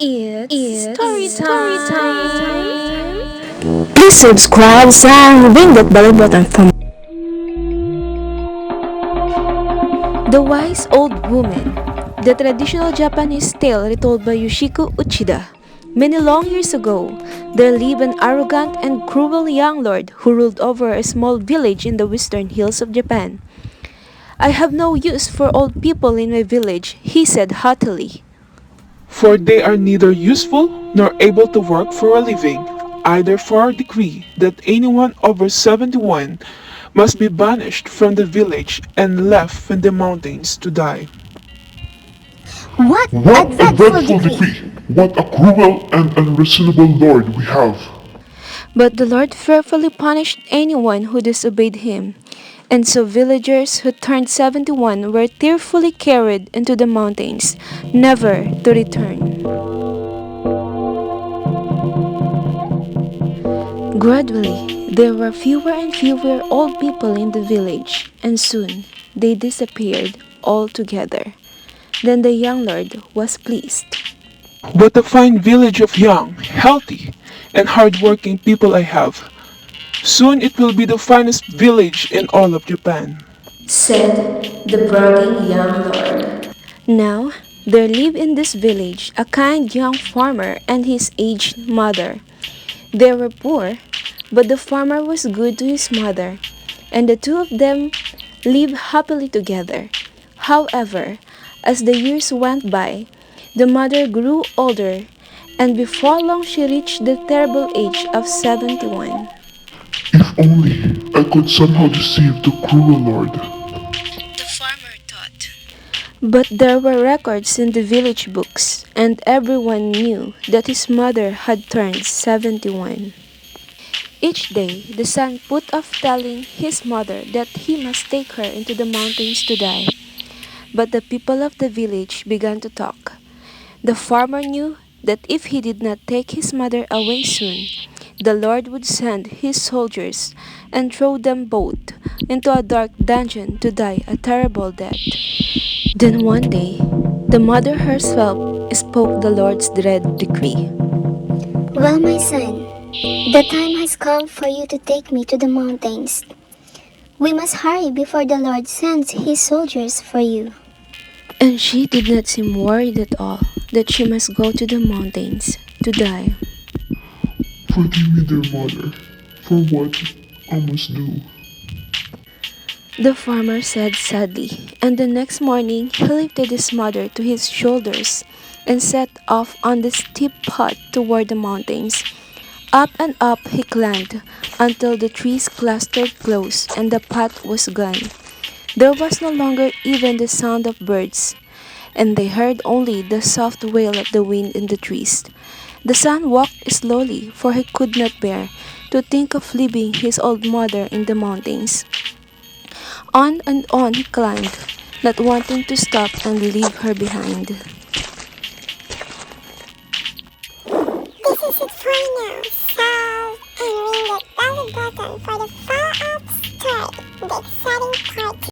It's story time. Please subscribe and ring that bell button for The Wise Old Woman. The traditional Japanese tale retold by Yoshiko Uchida. Many long years ago, there lived an arrogant and cruel young lord who ruled over a small village in the western hills of Japan. I have no use for old people in my village, he said haughtily. For they are neither useful nor able to work for a living. I therefore decree that anyone over 71 must be banished from the village and left in the mountains to die. What What a a dreadful dreadful decree! decree! What a cruel and unreasonable Lord we have! But the Lord fearfully punished anyone who disobeyed him. And so villagers who turned 71 were tearfully carried into the mountains, never to return. Gradually, there were fewer and fewer old people in the village, and soon they disappeared altogether. Then the young lord was pleased. What a fine village of young, healthy, and hard-working people I have. Soon it will be the finest village in all of Japan. said the bragging young lord. Now, there lived in this village a kind young farmer and his aged mother. They were poor, but the farmer was good to his mother, and the two of them lived happily together. However, as the years went by, the mother grew older, and before long she reached the terrible age of 71. If only I could somehow deceive the cruel Lord. The farmer thought. But there were records in the village books, and everyone knew that his mother had turned 71. Each day, the son put off telling his mother that he must take her into the mountains to die. But the people of the village began to talk. The farmer knew that if he did not take his mother away soon, the Lord would send his soldiers and throw them both into a dark dungeon to die a terrible death. Then one day, the mother herself spoke the Lord's dread decree. Well, my son, the time has come for you to take me to the mountains. We must hurry before the Lord sends his soldiers for you. And she did not seem worried at all that she must go to the mountains to die. Forgive me, dear mother, for what I must do. The farmer said sadly, and the next morning he lifted his mother to his shoulders and set off on the steep path toward the mountains. Up and up he climbed until the trees clustered close and the path was gone. There was no longer even the sound of birds, and they heard only the soft wail of the wind in the trees. The son walked slowly, for he could not bear to think of leaving his old mother in the mountains. On and on he climbed, not wanting to stop and leave her behind. This is it for now. So, and ring that belly button for the follow-up story, the exciting part